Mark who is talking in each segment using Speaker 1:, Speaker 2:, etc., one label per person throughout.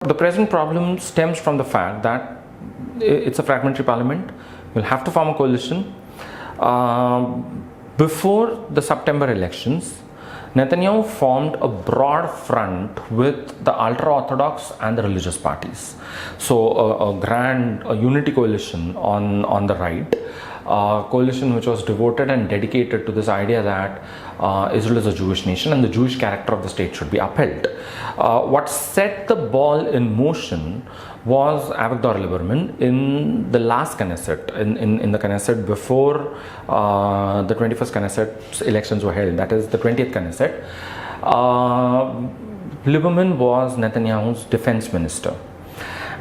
Speaker 1: The present problem stems from the fact that it's a fragmentary parliament. We'll have to form a coalition. Before the September elections, Netanyahu formed a broad front with the ultra-orthodox and the religious parties. So a unity coalition on the right, a coalition which was devoted and dedicated to this idea that Israel is a Jewish nation and the Jewish character of the state should be upheld. What set the ball in motion was Avigdor Lieberman in the last Knesset, in the Knesset before the 21st Knesset elections were held, that is the 20th Knesset. Lieberman was Netanyahu's defense minister.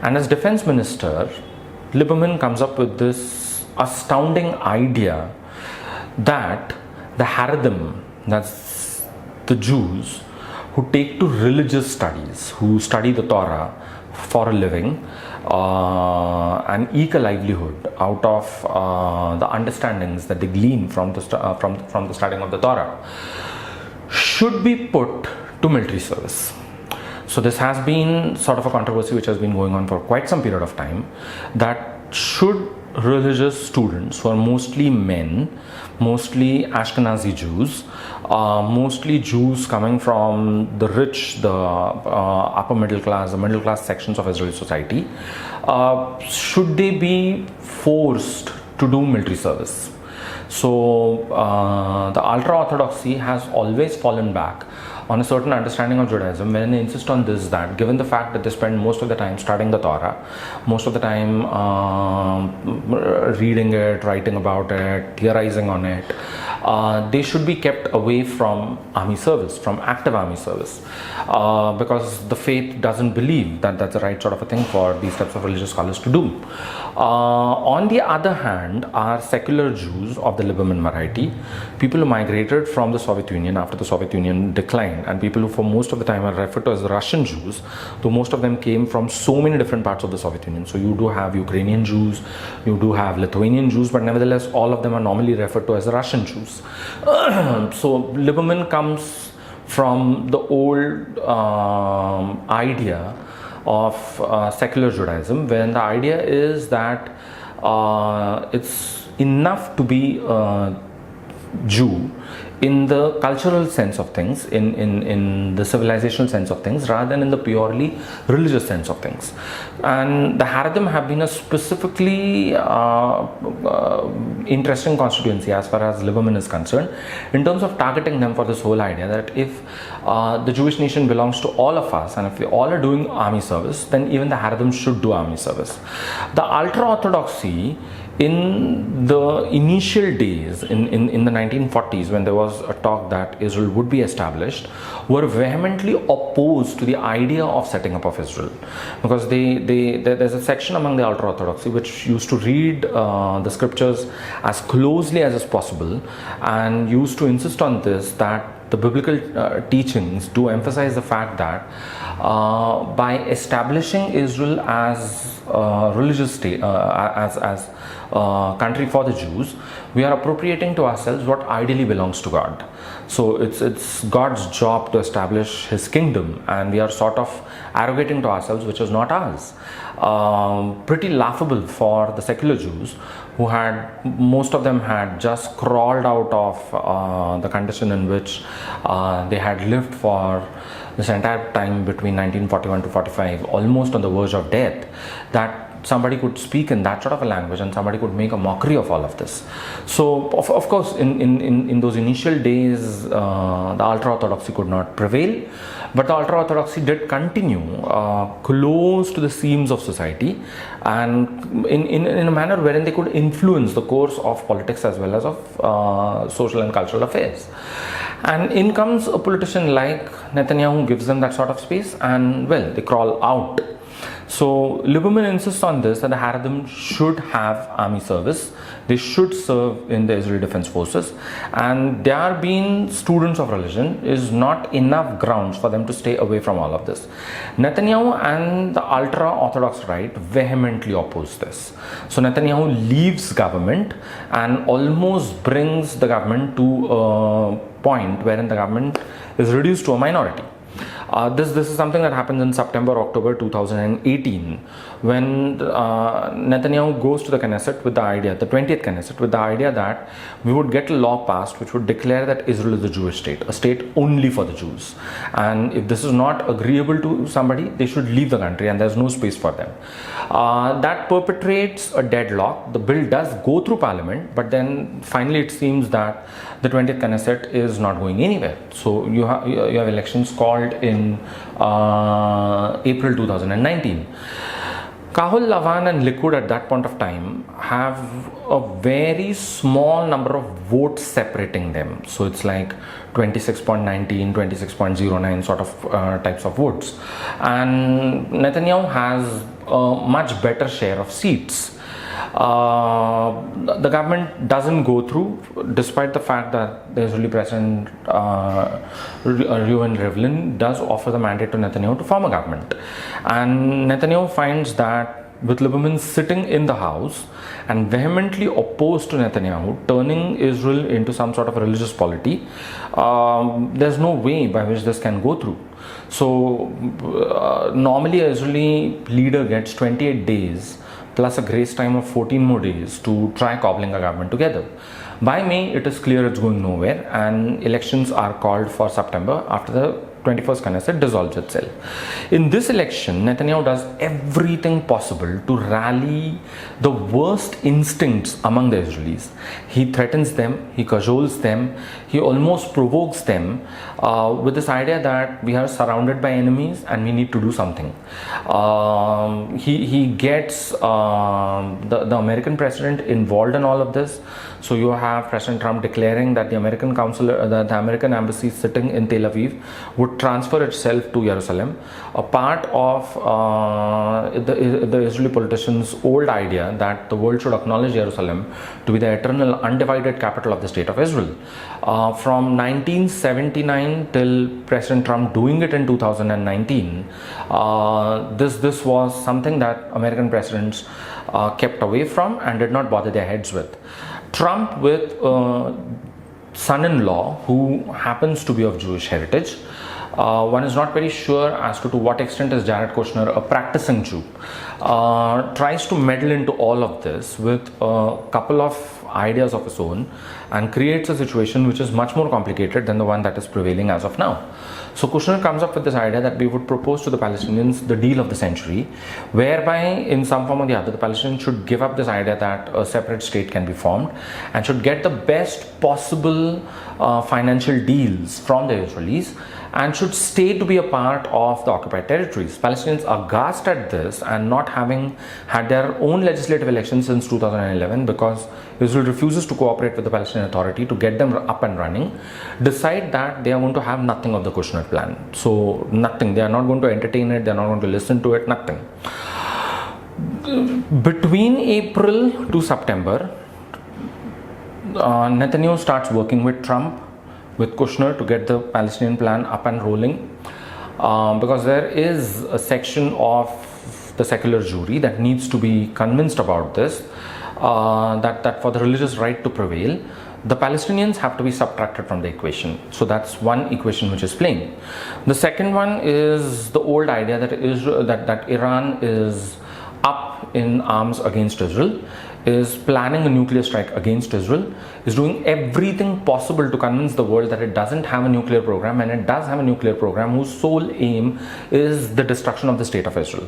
Speaker 1: And as defense minister, Lieberman comes up with this astounding idea that the Haredim, that's the Jews who take to religious studies, who study the Torah for a living and eke a livelihood out of the understandings that they glean from the studying of the Torah, should be put to military service. So this has been sort of a controversy which has been going on for quite some period of time, that should religious students, who are mostly men, mostly Ashkenazi Jews, mostly Jews coming from the rich, the upper middle class, the middle class sections of Israeli society, should they be forced to do military service? So the ultra-orthodoxy has always fallen back on a certain understanding of Judaism, when they insist on this, that given the fact that they spend most of the time studying the Torah, most of the time reading it, writing about it, theorizing on it, they should be kept away from army service, from active army service, because the faith doesn't believe that that's the right sort of a thing for these types of religious scholars to do. On the other hand, are secular Jews of the Lieberman variety, people who migrated from the Soviet Union after the Soviet Union declined, and people who for most of the time are referred to as Russian Jews, though most of them came from so many different parts of the Soviet Union. So you do have Ukrainian Jews, you do have Lithuanian Jews, but nevertheless all of them are normally referred to as Russian Jews. So Lieberman comes from the old idea of secular Judaism, when the idea is that it's enough to be a Jew in the cultural sense of things, in the civilizational sense of things, rather than in the purely religious sense of things. And the Haredim have been a specifically interesting constituency as far as Lieberman is concerned, in terms of targeting them for this whole idea that if the Jewish nation belongs to all of us, and if we all are doing army service, then even the Haredim should do army service. The ultra-orthodoxy, in the initial days, in the 1940s, when there was a talk that Israel would be established, were vehemently opposed to the idea of setting up of Israel, because there's a section among the ultra-orthodoxy which used to read the scriptures as closely as is possible, and used to insist on this, that the biblical teachings do emphasize the fact that by establishing Israel as a religious state, as country for the Jews, we are appropriating to ourselves what ideally belongs to God. So it's God's job to establish His kingdom, and we are sort of arrogating to ourselves which is not ours. Pretty laughable for the secular Jews, who most of them had just crawled out of the condition in which they had lived for this entire time between 1941 to 45, almost on the verge of death, that somebody could speak in that sort of a language and somebody could make a mockery of all of this. So of course in those initial days the ultra-orthodoxy could not prevail, but the ultra-orthodoxy did continue close to the seams of society, and in a manner wherein they could influence the course of politics as well as of social and cultural affairs. And in comes a politician like Netanyahu, who gives them that sort of space, and well, they crawl out. So Lieberman insists on this, that the Haredim should have army service, they should serve in the Israeli Defense Forces, and their being students of religion is not enough grounds for them to stay away from all of this. Netanyahu and the ultra-orthodox right vehemently oppose this. So Netanyahu leaves government and almost brings the government to a point wherein the government is reduced to a minority. This is something that happens in September, October 2018, when Netanyahu goes to the Knesset with the idea, the 20th Knesset, with the idea that we would get a law passed which would declare that Israel is a Jewish state, a state only for the Jews. And if this is not agreeable to somebody, they should leave the country and there's no space for them. That perpetrates a deadlock. The bill does go through parliament, but then finally it seems that the 20th Knesset is not going anywhere. So you have elections called in April 2019. Kahul Lavan and Likud at that point of time have a very small number of votes separating them. So it's like 26.19, 26.09 sort of types of votes. And Netanyahu has a much better share of seats. The government doesn't go through, despite the fact that the Israeli President Reuven Rivlin does offer the mandate to Netanyahu to form a government. And Netanyahu finds that with Lieberman sitting in the house and vehemently opposed to Netanyahu turning Israel into some sort of religious polity, there's no way by which this can go through. So normally an Israeli leader gets 28 days plus a grace time of 14 more days to try cobbling a government together. By May, it is clear it's going nowhere, and elections are called for September after the 21st Knesset dissolves itself. In this election, Netanyahu does everything possible to rally the worst instincts among the Israelis. He threatens them, he cajoles them, he almost provokes them with this idea that we are surrounded by enemies and we need to do something. He gets the American president involved in all of this. So you have President Trump declaring that the American consulate, the American embassy sitting in Tel Aviv would transfer itself to Jerusalem, a part of the Israeli politicians' old idea that the world should acknowledge Jerusalem to be the eternal undivided capital of the state of Israel. From 1979 till President Trump doing it in 2019, this was something that American presidents kept away from and did not bother their heads with. Trump, with son-in-law who happens to be of Jewish heritage, one is not very sure as to what extent is Jared Kushner a practicing Jew, tries to meddle into all of this with a couple of ideas of his own and creates a situation which is much more complicated than the one that is prevailing as of now. So Kushner comes up with this idea that we would propose to the Palestinians the deal of the century, whereby in some form or the other the Palestinians should give up this idea that a separate state can be formed and should get the best possible financial deals from the Israelis and should stay to be a part of the occupied territories. Palestinians are aghast at this, and not having had their own legislative elections since 2011 because Israel refuses to cooperate with the Palestinian Authority to get them up and running, decide that they are going to have nothing of the Kushner plan. So nothing, they are not going to entertain it, they are not going to listen to it, nothing. Between April to September, Netanyahu starts working with Trump, with Kushner, to get the Palestinian plan up and rolling, because there is a section of the secular Jewry that needs to be convinced about this, that for the religious right to prevail, the Palestinians have to be subtracted from the equation. So that's one equation which is playing. The second one is the old idea that that Iran is up in arms against Israel, is planning a nuclear strike against Israel, is doing everything possible to convince the world that it doesn't have a nuclear program, and it does have a nuclear program whose sole aim is the destruction of the state of Israel.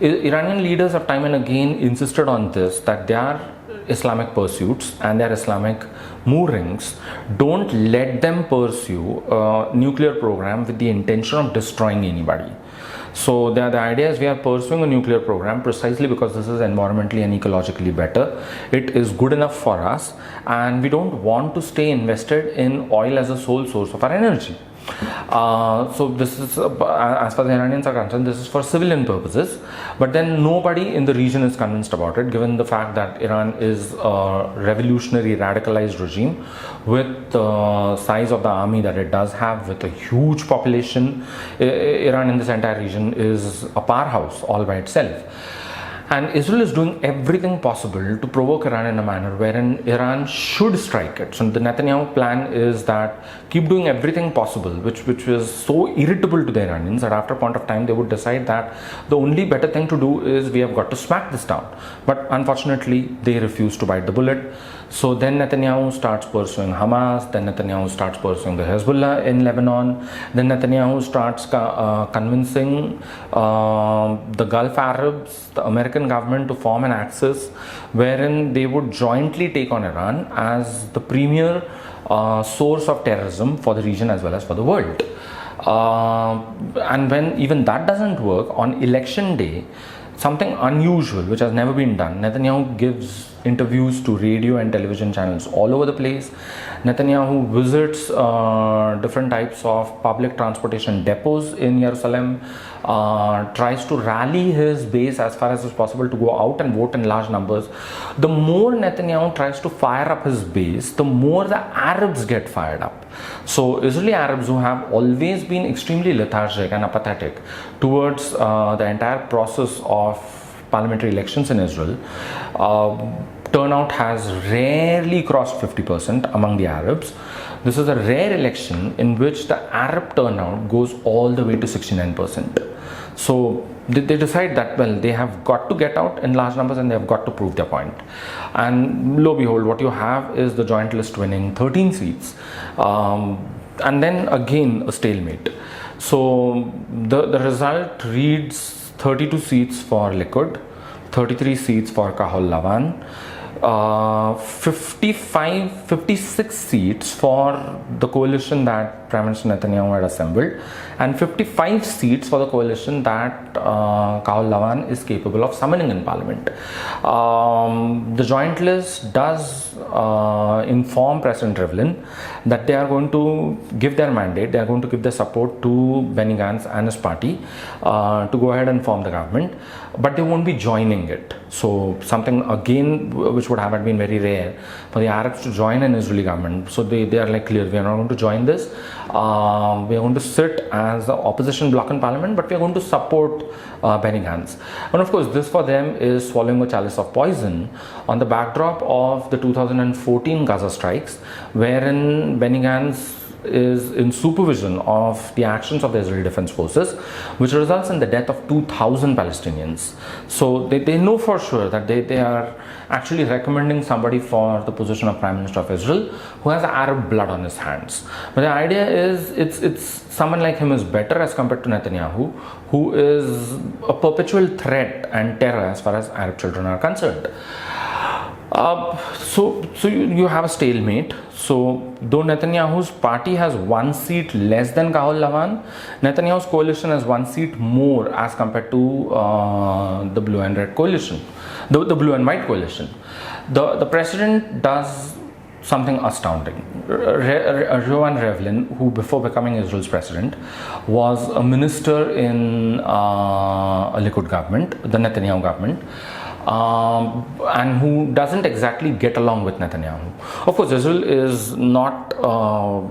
Speaker 1: Iranian leaders have time and again insisted on this, that their Islamic pursuits and their Islamic moorings don't let them pursue a nuclear program with the intention of destroying anybody. So the idea is we are pursuing a nuclear program precisely because this is environmentally and ecologically better. It is good enough for us, and we don't want to stay invested in oil as a sole source of our energy. So this is, as far as the Iranians are concerned, this is for civilian purposes, but then nobody in the region is convinced about it, given the fact that Iran is a revolutionary radicalized regime with the size of the army that it does have, with a huge population. Iran in this entire region is a powerhouse all by itself. And Israel is doing everything possible to provoke Iran in a manner wherein Iran should strike it. So the Netanyahu plan is that keep doing everything possible, which is so irritable to the Iranians that after a point of time they would decide that the only better thing to do is we have got to smack this down. But unfortunately they refuse to bite the bullet. So then Netanyahu starts pursuing Hamas, then Netanyahu starts pursuing the Hezbollah in Lebanon, then Netanyahu starts convincing the Gulf Arabs, the American government, to form an axis wherein they would jointly take on Iran as the premier source of terrorism for the region as well as for the world. And when even that doesn't work, on election day, something unusual which has never been done, Netanyahu gives interviews to radio and television channels all over the place. Netanyahu visits different types of public transportation depots in Jerusalem, tries to rally his base as far as is possible to go out and vote in large numbers. The more Netanyahu tries to fire up his base, the more the Arabs get fired up. So Israeli Arabs, who have always been extremely lethargic and apathetic towards the entire process of parliamentary elections in Israel, turnout has rarely crossed 50% among the Arabs. This is a rare election in which the Arab turnout goes all the way to 69%. So they decide that, well, they have got to get out in large numbers and they have got to prove their point. And lo and behold, what you have is the joint list winning 13 seats. And then again a stalemate. So the result reads 32 seats for Likud, 33 seats for Kahol Lavan, 56 seats for the coalition that Prime Minister Netanyahu had assembled, and 55 seats for the coalition that Kahol Lavan is capable of summoning in parliament. The joint list does inform President Rivlin that they are going to give their mandate, they are going to give their support to Benny Gantz and his party to go ahead and form the government, but they won't be joining it. So something again which would have been very rare for the Arabs to join an Israeli government. So they are like, clear, we are not going to join this. We are going to sit as the opposition bloc in parliament, but we are going to support Benny Gantz. And of course, this for them is swallowing a chalice of poison on the backdrop of the 2014 Gaza strikes, wherein Benny Gantz is in supervision of the actions of the Israeli Defense Forces, which results in the death of 2,000 Palestinians. So they know for sure that they are actually recommending somebody for the position of Prime Minister of Israel who has Arab blood on his hands. But the idea is it's someone like him is better as compared to Netanyahu, who is a perpetual threat and terror as far as Arab children are concerned. So you have a stalemate. So though Netanyahu's party has one seat less than Kahol Lavan, Netanyahu's coalition has one seat more as compared to the blue and red coalition, the blue and white coalition. The president does something astounding. Reuven Rivlin, who before becoming Israel's president was a minister in a Likud government, the Netanyahu government, and who doesn't exactly get along with Netanyahu. Of course, Israel is not a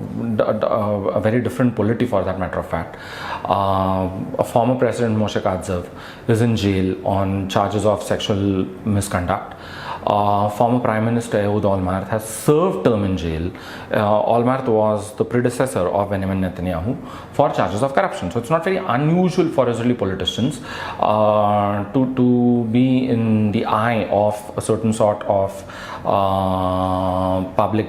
Speaker 1: very different polity for that matter of fact. A former president, Moshe Katsav, is in jail on charges of sexual misconduct. Former Prime Minister Ehud Olmert has served term in jail. Olmert was the predecessor of Benjamin Netanyahu for charges of corruption. So it's not very unusual for Israeli politicians to be in the eye of a certain sort of public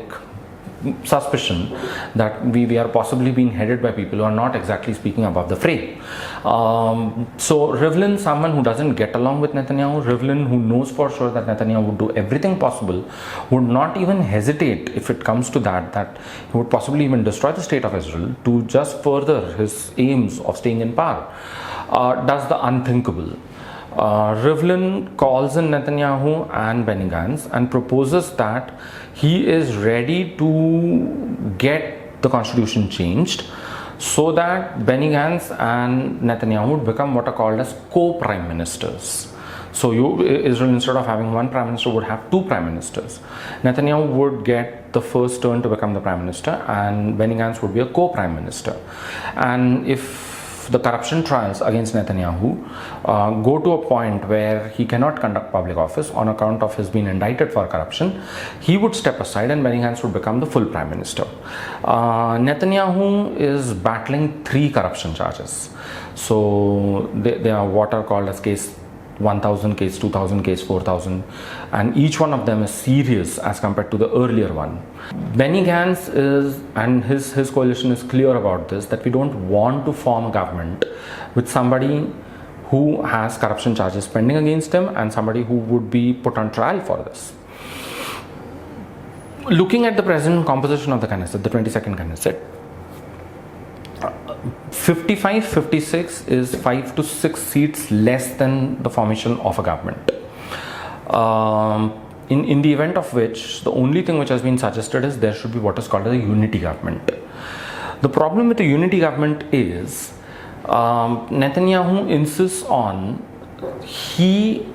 Speaker 1: suspicion that we are possibly being headed by people who are not exactly speaking above the fray. So Rivlin, someone who doesn't get along with Netanyahu, Rivlin who knows for sure that Netanyahu would do everything possible, would not even hesitate if it comes to that he would possibly even destroy the state of Israel to just further his aims of staying in power, does the unthinkable. Rivlin calls in Netanyahu and Benny Gantz and proposes that he is ready to get the constitution changed so that Benny Gantz and Netanyahu would become what are called as co-prime ministers. So Israel, instead of having one prime minister, would have two prime ministers. Netanyahu would get the first turn to become the prime minister and Benny Gantz would be a co-prime minister. And if if the corruption trials against Netanyahu go to a point where he cannot conduct public office on account of his being indicted for corruption, he would step aside and Benny Gantz would become the full prime minister. Netanyahu is battling 3 corruption charges. So they are what are called as case 1000, case 2000, case 4000, and each one of them is serious as compared to the earlier one. Benny Gantz is, and his coalition is clear about this, that we don't want to form a government with somebody who has corruption charges pending against him and somebody who would be put on trial for this. Looking at the present composition of the Knesset, the 22nd Knesset, 55-56 is 5 to 6 seats less than the formation of a government. In the event of which, the only thing which has been suggested is there should be what is called a unity government. The problem with the unity government is Netanyahu insists on he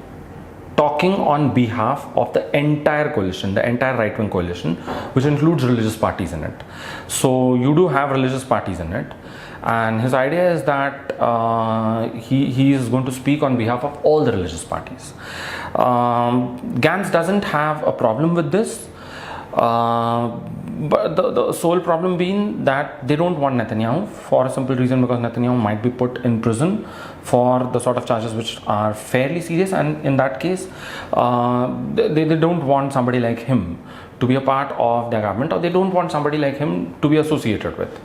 Speaker 1: talking on behalf of the entire coalition, the entire right-wing coalition, which includes religious parties in it. So you do have religious parties in it, and his idea is that he is going to speak on behalf of all the religious parties. Gantz doesn't have a problem with this, but the sole problem being that they don't want Netanyahu for a simple reason, because Netanyahu might be put in prison for the sort of charges which are fairly serious, and in that case they don't want somebody like him to be a part of their government, or they don't want somebody like him to be associated with.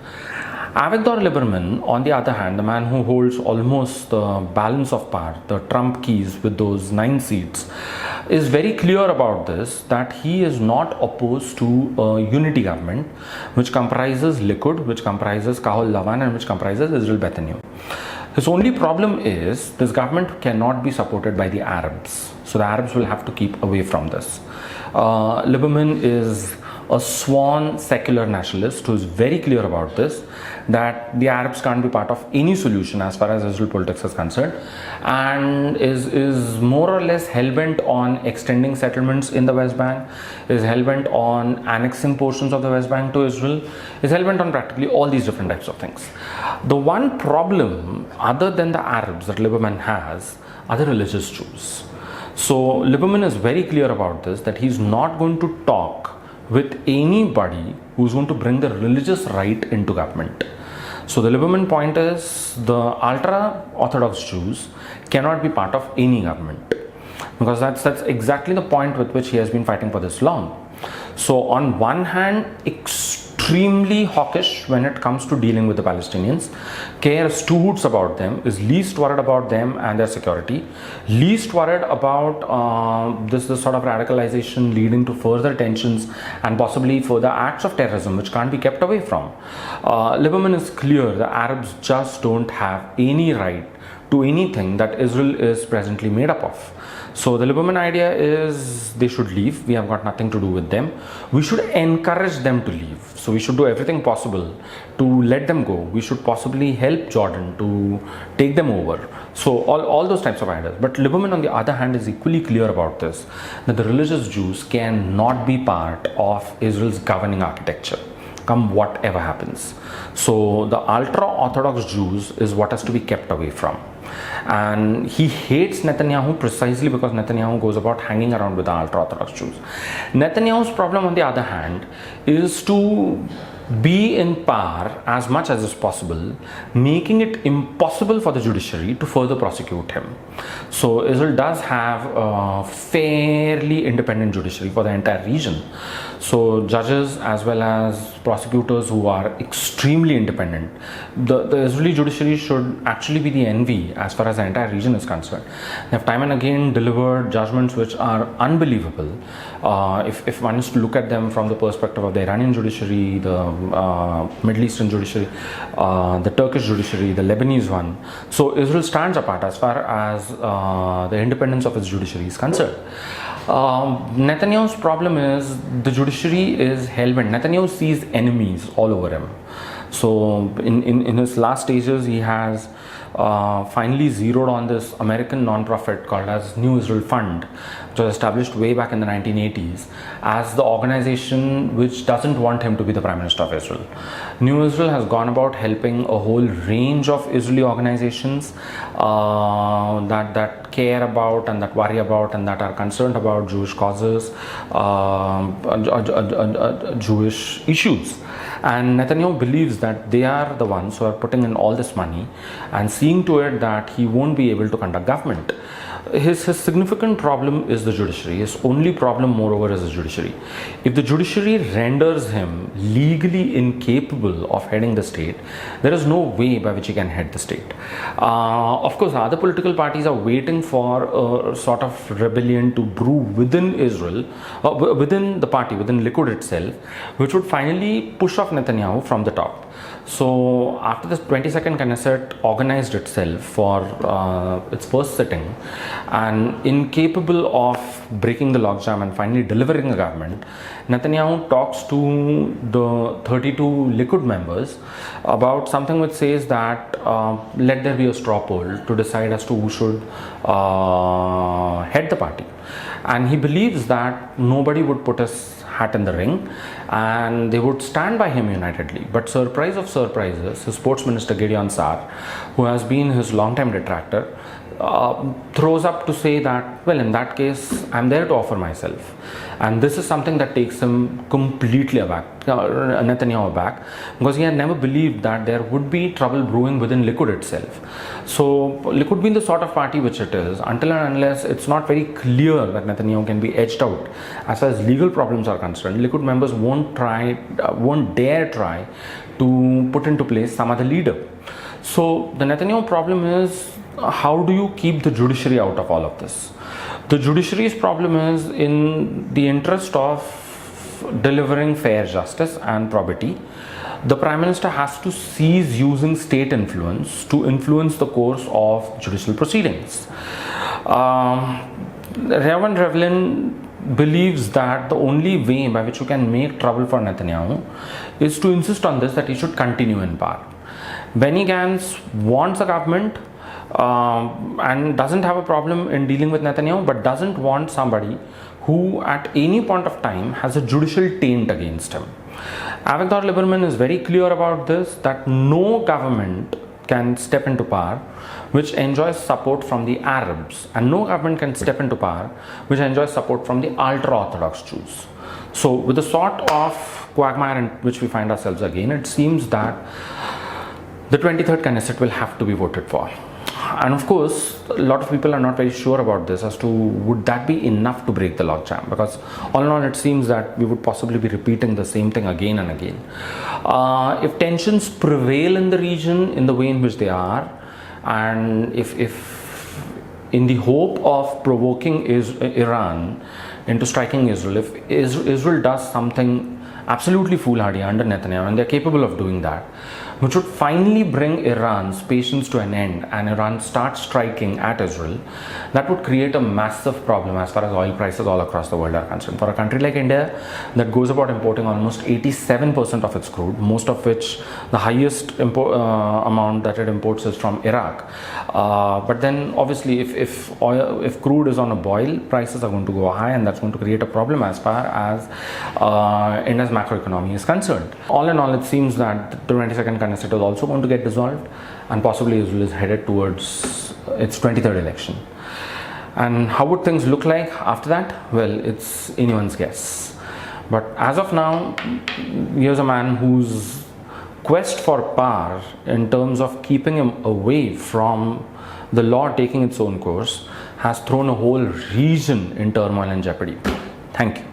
Speaker 1: Avigdor Lieberman, on the other hand, the man who holds almost the balance of power, the trump keys with those 9 seats, is very clear about this, that he is not opposed to a unity government which comprises Likud, which comprises Kahol Lavan, and which comprises Israel Bethany. His only problem is this government cannot be supported by the Arabs, so the Arabs will have to keep away from this. Lieberman is a sworn secular nationalist who is very clear about this, that the Arabs can't be part of any solution as far as Israel politics is concerned, and is more or less hell-bent on extending settlements in the West Bank, is hell-bent on annexing portions of the West Bank to Israel, is hell-bent on practically all these different types of things. The one problem other than the Arabs that Lieberman has are the religious Jews. So Lieberman is very clear about this, that he's not going to talk with anybody who's going to bring the religious right into government. So the Lieberman point is the ultra-Orthodox Jews cannot be part of any government, because that's exactly the point with which he has been fighting for this long. So on one hand, extremely hawkish when it comes to dealing with the Palestinians, cares 2 hoots about them, is least worried about them and their security, least worried about this sort of radicalization leading to further tensions and possibly further acts of terrorism which can't be kept away from. Lieberman is clear the Arabs just don't have any right to anything that Israel is presently made up of. So the Lieberman idea is they should leave. We have got nothing to do with them. We should encourage them to leave. So we should do everything possible to let them go. We should possibly help Jordan to take them over. So all those types of ideas. But Lieberman, on the other hand, is equally clear about this, that the religious Jews cannot be part of Israel's governing architecture, come whatever happens. So the ultra-Orthodox Jews is what has to be kept away from. And he hates Netanyahu precisely because Netanyahu goes about hanging around with the ultra-Orthodox Jews. Netanyahu's problem, on the other hand, is to be in power as much as is possible, making it impossible for the judiciary to further prosecute him. So Israel does have a fairly independent judiciary for the entire region. So judges as well as prosecutors who are extremely independent. The Israeli judiciary should actually be the envy as far as the entire region is concerned. They have time and again delivered judgments which are unbelievable. If one is to look at them from the perspective of the Iranian judiciary, the Middle Eastern judiciary, the Turkish judiciary, the Lebanese one. So Israel stands apart as far as the independence of its judiciary is concerned. Netanyahu's problem is the judiciary is hell-bent. Netanyahu sees enemies all over him. So in his last stages, he has finally zeroed on this American non-profit called as New Israel Fund, which was established way back in the 1980s as the organization which doesn't want him to be the Prime Minister of Israel. New Israel has gone about helping a whole range of Israeli organizations that care about and that worry about and that are concerned about Jewish causes, Jewish issues. And Netanyahu believes that they are the ones who are putting in all this money and seeing to it that he won't be able to conduct government. His significant problem is the judiciary. His only problem, moreover, is the judiciary. If the judiciary renders him legally incapable of heading the state, there is no way by which he can head the state. Of course, other political parties are waiting for a sort of rebellion to brew within Israel, within the party, within Likud itself, which would finally push off Netanyahu from the top. So after the 22nd Knesset organized itself for its first sitting and incapable of breaking the logjam and finally delivering a government, Netanyahu talks to the 32 Likud members about something which says that let there be a straw poll to decide as to who should head the party. And he believes that nobody would put his hat in the ring and they would stand by him unitedly. But surprise of surprises, his sports minister Gideon Sar, who has been his long-time detractor, throws up to say that, well, in that case, I'm there to offer myself. And this is something that takes him completely aback, Netanyahu aback, because he had never believed that there would be trouble brewing within Likud itself. So Likud being the sort of party which it is, until and unless it's not very clear that Netanyahu can be edged out as far as legal problems are concerned, Likud members won't dare try to put into place some other leader. So the Netanyahu problem is, how do you keep the judiciary out of all of this? The judiciary's problem is, in the interest of delivering fair justice and probity, the Prime Minister has to cease using state influence to influence the course of judicial proceedings. Reverend Revlin believes that the only way by which you can make trouble for Netanyahu is to insist on this, that he should continue in power. Benny Gantz wants a government and doesn't have a problem in dealing with Netanyahu, but doesn't want somebody who at any point of time has a judicial taint against him. Avigdor Lieberman is very clear about this, that no government can step into power which enjoys support from the Arabs, and no government can step into power which enjoys support from the ultra-Orthodox Jews. So with the sort of quagmire in which we find ourselves again, it seems that the 23rd Knesset will have to be voted for. And of course, a lot of people are not very sure about this as to would that be enough to break the logjam, because all in all it seems that we would possibly be repeating the same thing again and again. If tensions prevail in the region in the way in which they are, and if in the hope of provoking Iran into striking Israel, if Israel does something absolutely foolhardy under Netanyahu, and they're capable of doing that, which would finally bring Iran's patience to an end and Iran starts striking at Israel, that would create a massive problem as far as oil prices all across the world are concerned. For a country like India that goes about importing almost 87% of its crude, most of which the highest amount that it imports is from Iraq. But then obviously if crude is on a boil, prices are going to go high, and that's going to create a problem as far as India's macroeconomy is concerned. All in all, it seems that the 22nd Knesset is also going to get dissolved, and possibly Israel is headed towards its 23rd election. And how would things look like after that? Well, it's anyone's guess. But as of now, here's a man whose quest for power, in terms of keeping him away from the law taking its own course, has thrown a whole region in turmoil and jeopardy. Thank you.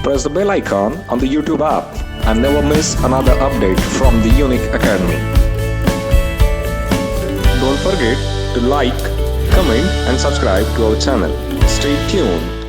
Speaker 2: Press the bell icon on the YouTube app and never miss another update from the Unique Academy. Don't forget to like, comment and subscribe to our channel. Stay tuned.